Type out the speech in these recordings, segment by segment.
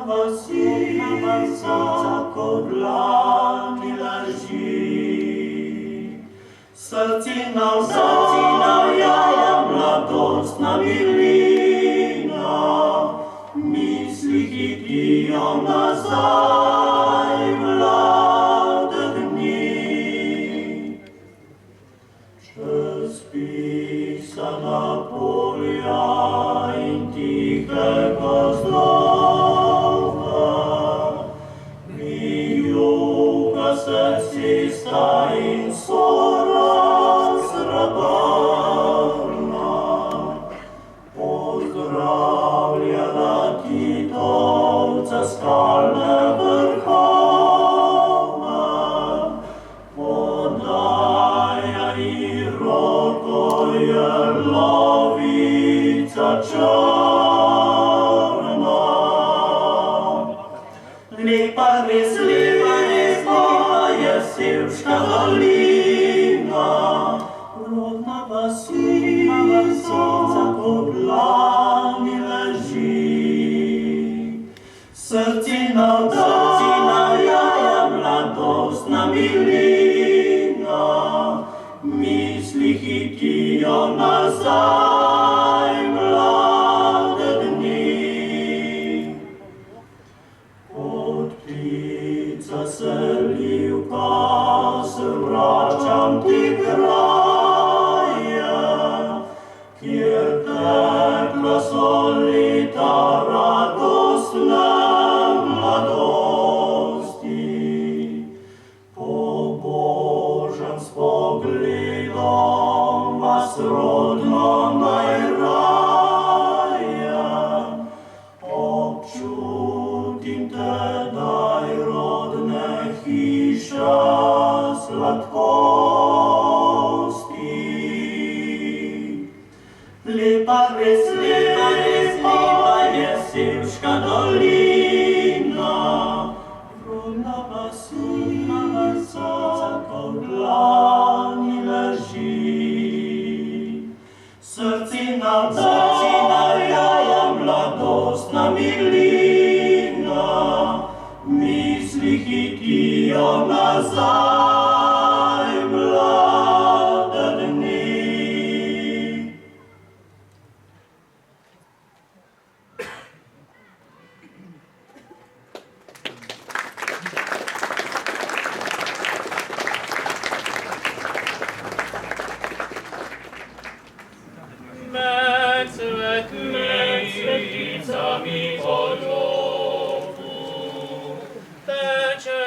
Vasica co dlani leži. Srci navdaja mladostna milina, misli hitijo nazaj mlade dni. Čez pisana polja in tihe gozdove, vijuga se cesta in sorazrabarna, pozdravljala Titovce skalne vrhove, podaja i roko je lovica črna. Lepa res je Sevška dolina, rodna Vasica po dlani leži. Srci navdaja mladostna milina, misli hitijo nazaj mlade dni. Kot ptica selivka se vračam ti kraje, kjer tekla so leta radostne mladosti. Pobožan s pogledom vas rodno najraje, občutim tedaj rodne hiše sladkosti. Lepa res je Sevška dolina, rodna Vasica po dlani leži. Srci navdaja mladostna milina, misli hitijo nazaj mlade dni. Med svetlicami polovu teče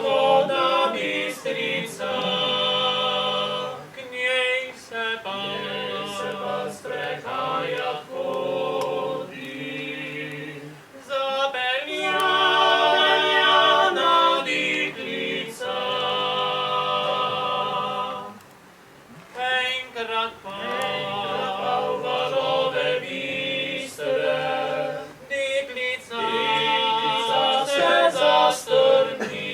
voda bistrica, k njej se pa sprehaja hodi. Zapeljana deklica, enkrat pa valove bistre, deklica se zastrni.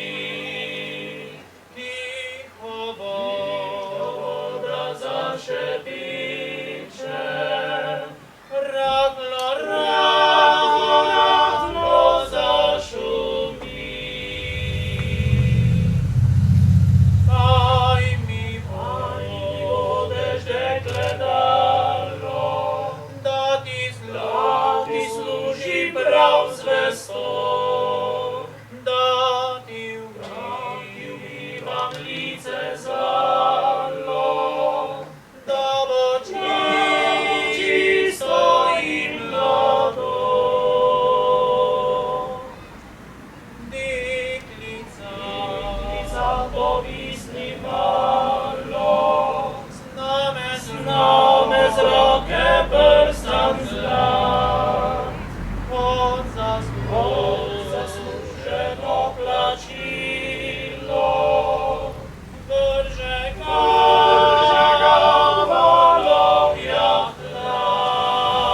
Tiho voda zašepiče, rahlo zašumi. Daj mi dekle daro, da ti služi prav zvesto, da ti umivam lice zalo, da bo čisto in mlado. Deklica povisni malo, zname z roke prstan zlat, od zasluženo plačilo, vrže ga valovja hlad.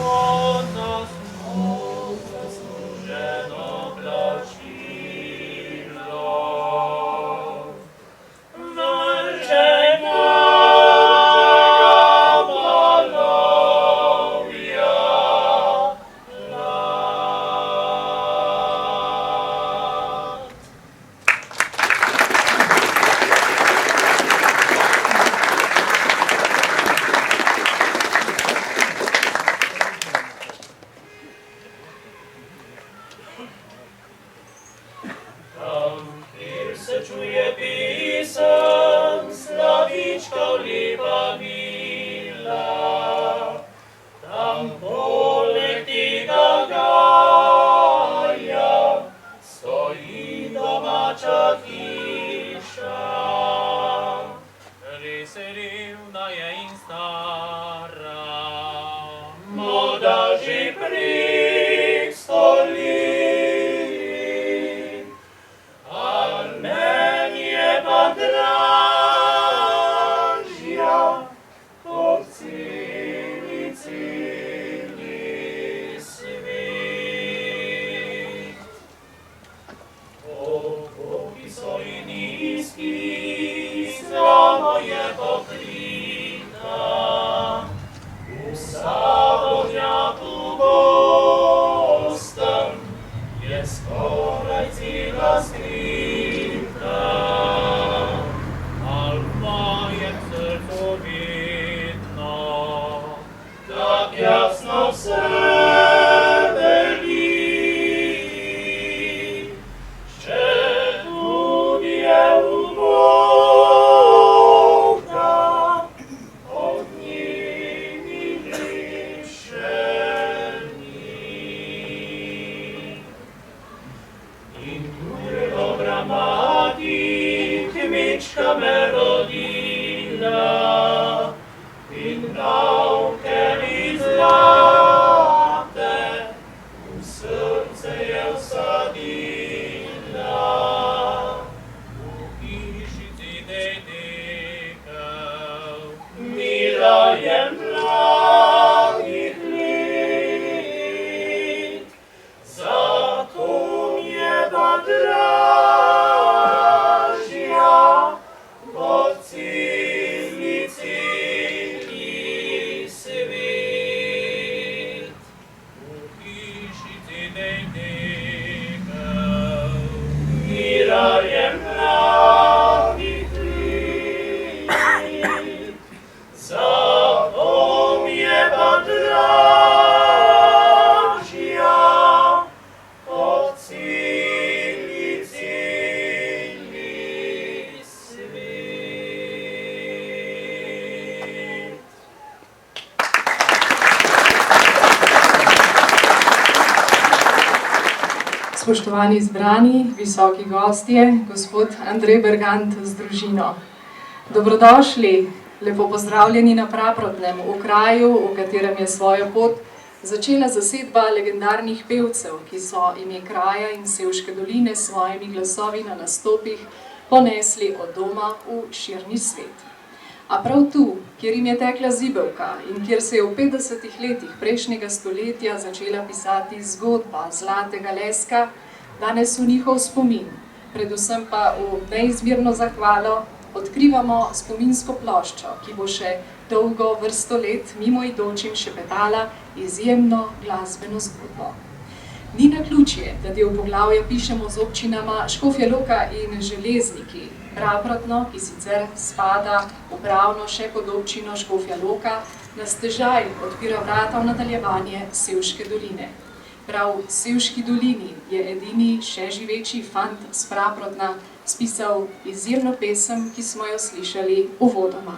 Od zasluženo plačilo, vrže ga valovja pristolili, al meni je pa dražja od celi svet. Okoki so in nizki, za moje pokrita, vsa vodnjaku gostem je skoraj cela skrita. Al moje srcu vidno, tak jasno vse veli. Še tudi je umolkla, od njih lepše ni. In tu je dobra mati, kmečka me rodila, in davke iz zlate v srce je vsadila. V hišici dedekel, mila je mladih let, zato mi je pa dražja od celi svet. V hišici dedekel, mila je mladih let, zato mi je pa dražja od celi svet. Spoštovani zbrani, visoki gostje, gospod Andrej Bergant z družino. Dobrodošli, lepo pozdravljeni na Praprotnem, v kraju, v katerem je svojo pot začela zasedba legendarnih pevcev, ki so ime kraja in Sevške doline s svojimi glasovi na nastopih ponesli od doma v širni svet. A prav tu, kjer jim je tekla zibelka in kjer se je v 50 letih prejšnjega stoletja začela pisati zgodba Zlatega leska, danes v njihov spomin, predvsem pa v neizmerno zahvalo, odkrivamo spominsko ploščo, ki bo še dolgo vrsto let mimoidočim šepetala izjemno glasbeno zgodbo. Ni naključje, da del poglavja pišemo z občinama Škofja Loka in Železniki. Praprotno, ki sicer spada upravno še pod občino Škofja Loka, na stežaj odpira vrata v nadaljevanje Sevške doline. Prav v Sevški dolini je edini še živeči fant s Praprotna spisal izjemno pesem, ki smo jo slišali uvodoma.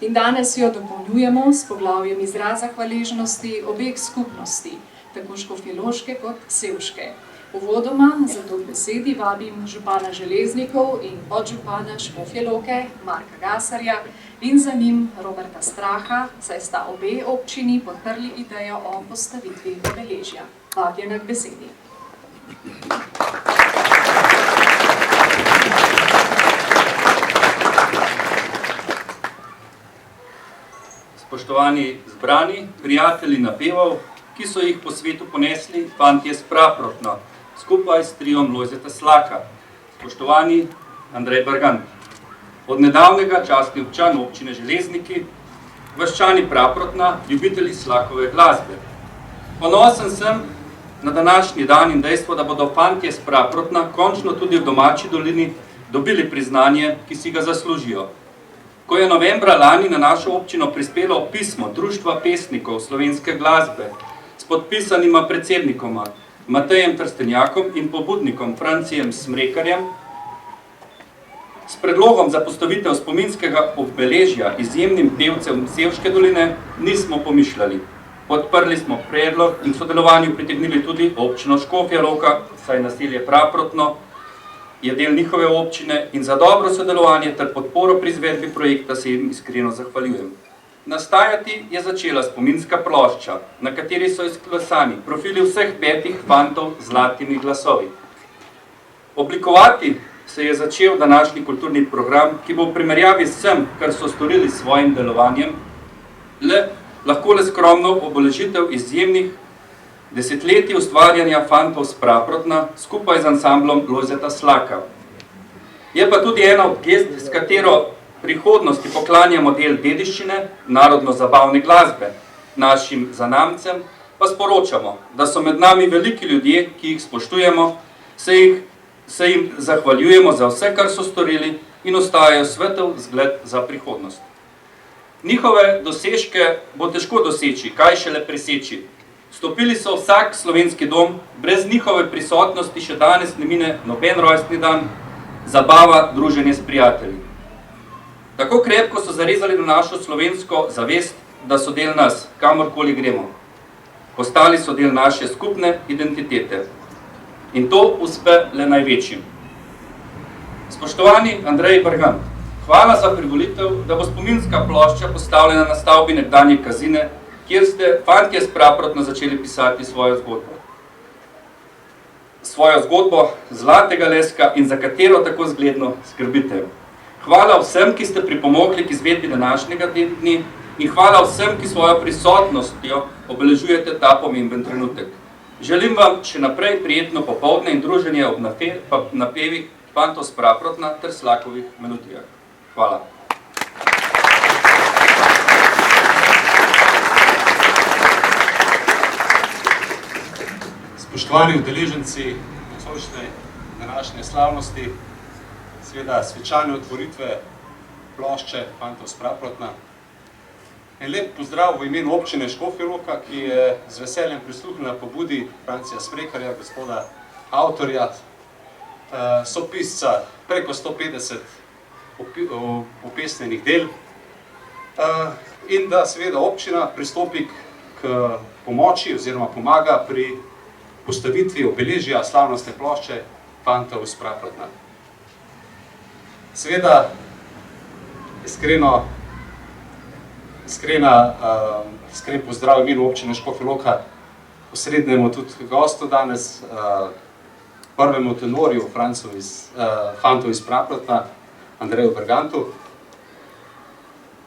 In danes jo dopolnjujemo s poglavjem izraza hvaležnosti obeh skupnosti, tako škofjeloške kot sevške. Uvodoma zato k besedi vabim župana Železnikov in podžupana Škofje Loke Marka Gasarja in za njim Roberta Straha, saj sta obe občini podprli idejo o postavitvi obeležja. Vabljena k besedi. Spoštovani zbrani, prijatelji napevov, ki so jih po svetu ponesli fantje s Praprotna, skupaj s triom Lojzeta Slaka. Spoštovani Andrej Bergant, od nedavnega častni občan občine Železniki, vaščani Praprotna, ljubitelji Slakove glasbe. Ponosen sem na današnji dan in dejstvo, da bodo fantje s Praprotna končno tudi v domači dolini dobili priznanje, ki si ga zaslužijo. Ko je novembra lani na našo občino prispelo pismo Društva pesnikov slovenske glasbe s podpisanima predsednikoma Matejem Trstenjakom in pobudnikom Francijem Smrekarjem, s predlogom za postavitev spominskega obeležja izjemnim pevcem Sevške doline, nismo pomišljali. Podprli smo predlog in v sodelovanju pritegnili tudi občino Škofja Loka, saj naselje Praprotno je del njihove občine in za dobro sodelovanje ter podporo pri izvedbi projekta se jim iskreno zahvaljujem. Nastajati je začela spominska plošča, na kateri so izklesani profili vseh 5 fantov z zlatimi glasovi. Oblikovati se je začel današnji kulturni program, ki bo v primerjavi s vsem, kar so storili s svojim delovanjem, lahko le skromno obeležitev izjemnih desetletij ustvarjanja fantov s Praprotna skupaj z ansamblom Lojzeta Slaka. Je pa tudi ena od gest, s katero prihodnosti poklanjamo del dediščine, narodno-zabavne glasbe. Našim zanamcem pa sporočamo, da so med nami veliki ljudje, ki jih spoštujemo, se jim zahvaljujemo za vse, kar so storili in ostajajo svetel zgled za prihodnost. Njihove dosežke bo težko doseči, kaj šele preseči. Stopili so vsak slovenski dom, brez njihove prisotnosti še danes ne mine noben rojstni dan, zabava, druženje s prijatelji. Tako krepko so zarezali na našo slovensko zavest, da so del nas, kamorkoli gremo. Postali so del naše skupne identitete. In to uspe le največjim. Spoštovani Andrej Bergant, hvala za privolitev, da bo spominska plošča postavljena na stavbi nekdanje Kazine, kjer ste fantje s Praprotna začeli pisati svojo zgodbo. Svojo zgodbo zlatega leska in za katero tako zgledno skrbite. Hvala vsem, ki ste pripomogli k izvedbi današnjega dne in hvala vsem, ki svojo prisotnostjo obeležujete ta pomemben trenutek. Želim vam še naprej prijetno popoldne in druženje ob napevih fantov s Praprotna ter Slakovih melodijah. Hvala. Spoštovani udeleženci nocojšnje današnje slavnosti, seveda svečane otvoritve plošče fantov s Praprotna. En lep pozdrav v imenu občine Škofja Loka, ki je z veseljem prisluhnila pobudi Francija Smrekarja, gospoda avtorja, sopisca preko 150 opesnenih del, in da seveda občina pristopi k pomoči oziroma pomaga pri postavitvi obeležja slavnostne plošče fantov s Praprotna. Seveda, iskren pozdrav v imenu občine Škofja Loka osrednjemu tudi gostu danes, prvemu tenorju fantov iz Praprotna, Andreju Bergantu.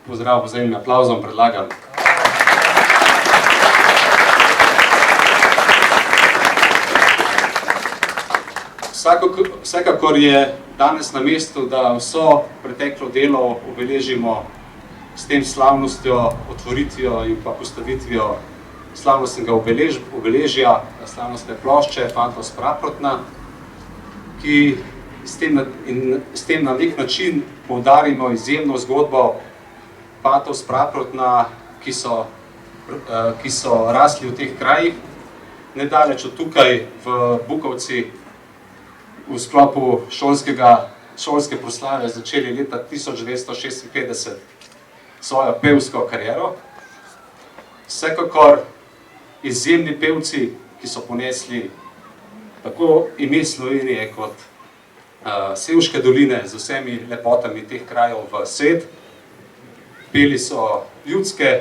Pozdrav vzajemnim aplavzom predlagam. Vsekakor je danes na mestu, da vso preteklo delo obeležimo s tem slavnostjo, otvoritvijo in pa postavitvijo slavnostnega obeležja, slavnostne plošče fantov s Praprotna, ki s tem na nek način poudarimo izjemno zgodbo fantov s Praprotna, ki so rasli v teh krajih, nedaleč od tukaj v Bukovci, v sklopu šolske proslave začeli leta 1956 svojo pevsko kariero. Vsekakor izjemni pevci, ki so ponesli tako ime Slovenije kot Sevške doline z vsemi lepotami teh krajev v svet. Peli so ljudske,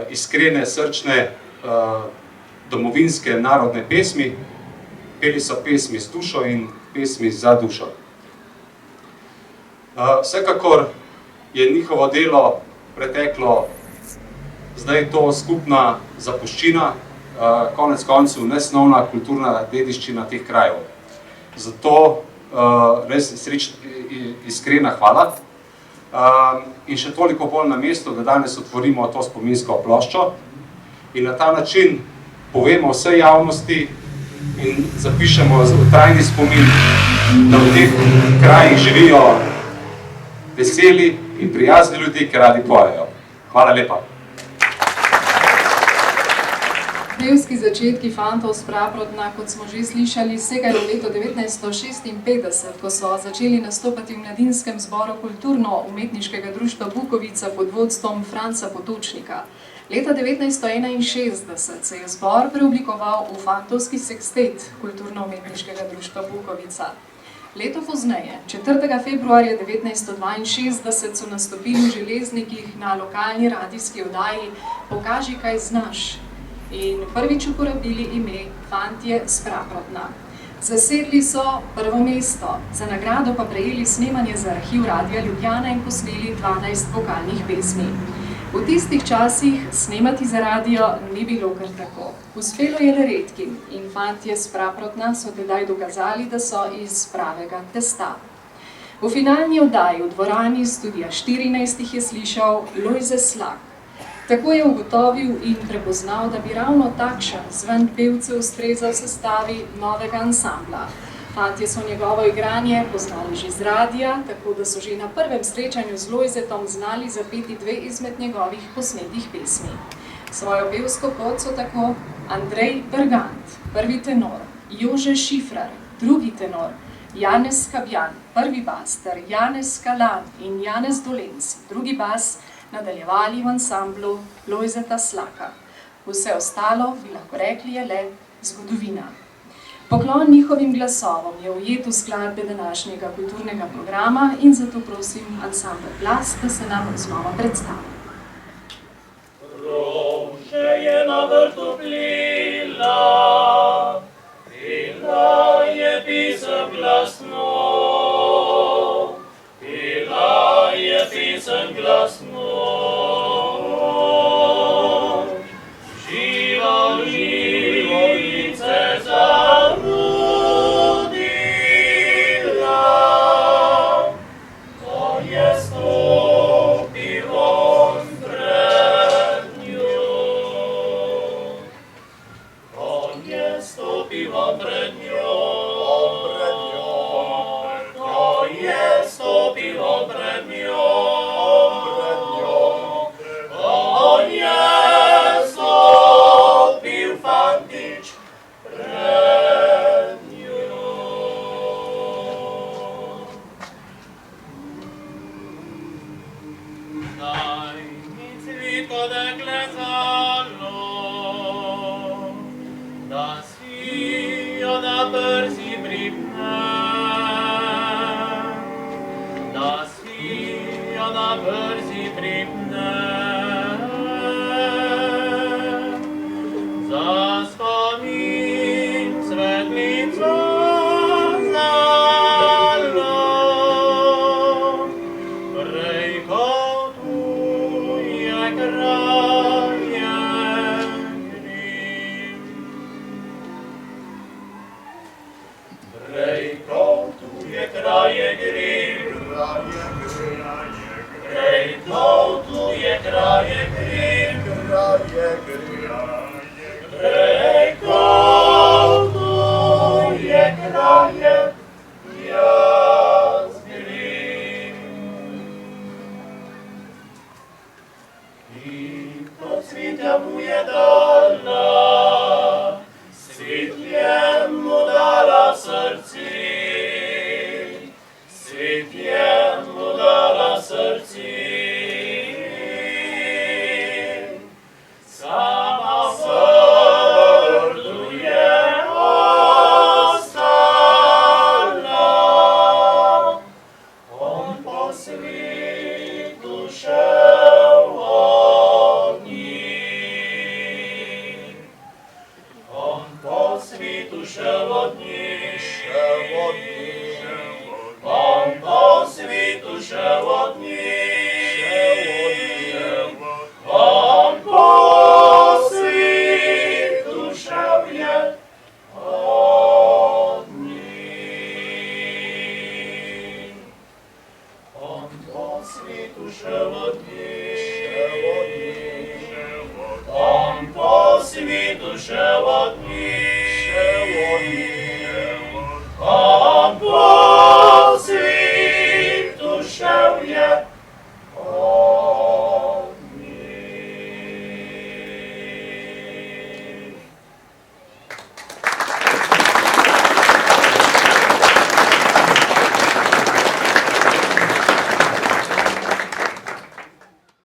iskrene, srčne, domovinske, narodne pesmi. Peli so pesmi z dušo in pesmi za dušo. Vsekakor je njihovo delo preteklo zdaj to skupna zapuščina, konec koncev nesnovna kulturna dediščina teh krajev. Zato res iskrena hvala. In še toliko bolj na mestu, da danes otvorimo to spominsko ploščo in na ta način povemo vsej javnosti in zapišemo v trajni spomin, da v teh krajih živijo veseli in prijazni ljudje, ki radi pojejo. Hvala lepa. Pevski začetki fantov s Praprotna, kot smo že slišali, segajo v leto 1956, ko so začeli nastopati v mladinskem zboru Kulturno-umetniškega društva Bukovica pod vodstvom Franca Potočnika. Leta 1961 se je zbor preoblikoval v fantovski sekstet Kulturno-umetniškega društva Bukovica. Leto pozneje, 4. februarja 1962, so nastopili v Železnikih na lokalni radijski oddaji Pokaži, kaj znaš in prvič uporabili ime Fantje s Praprotna. Zasedli so prvo mesto, za nagrado pa prejeli snemanje za arhiv Radia Ljubljana in posneli 12 vokalnih pesmi. V tistih časih snemati za radio ni bilo kar tako. Uspelo je le redkim in Fantje s Praprotna so tedaj dokazali, da so iz pravega testa. V finalni oddaji v dvorani Studia 14 jih je slišal Lojze Slak. Tako je ugotovil in prepoznal, da bi ravno takšen zven pevcev ustrezal sestavi novega ansambla. Fantje so njegovo igranje poznali že z radia, tako da so že na prvem srečanju z Lojzetom znali zapeti dve izmed njegovih posnetih pesmi. Svojo pevsko pot so tako Andrej Bergant, prvi tenor, Jože Šifrar, drugi tenor, Janez Skabjan, prvi bas, ter Janez Kalan in Janez Dolenc, drugi bas, nadaljevali v ansamblu Lojzeta Slaka. Vse ostalo, bi lahko rekli, je le zgodovina. Poklon njihovim glasovom je ujet v skladbe današnjega kulturnega programa in zato prosim ansambel Glas, da se nam znova predstavi. Rože je na vrtu plila, pila je pisem glasno, pila je pisem glasno. Živolice zarudila, ko je stopil on pred njo. Ko je stopil on pred njo, ko je stopil on pred njo, ko je stopil fantič pred njo. Daj mi cvitko dekle zalo, da si jo na prsi pripne, da si jo na prsi pripne. Za spomin svetlico znalo, prej kot uje kraje grim. Prej kot uje kraje grim, prej kot uje kraje grim, prej kot uje kraje jaz grim. In kot cvitja mu je dala, cvitje mu dala srci, cvitje mu dala srci. Sama srdu je ostala, on po svitu šel od njih, on po svitu šel od njih.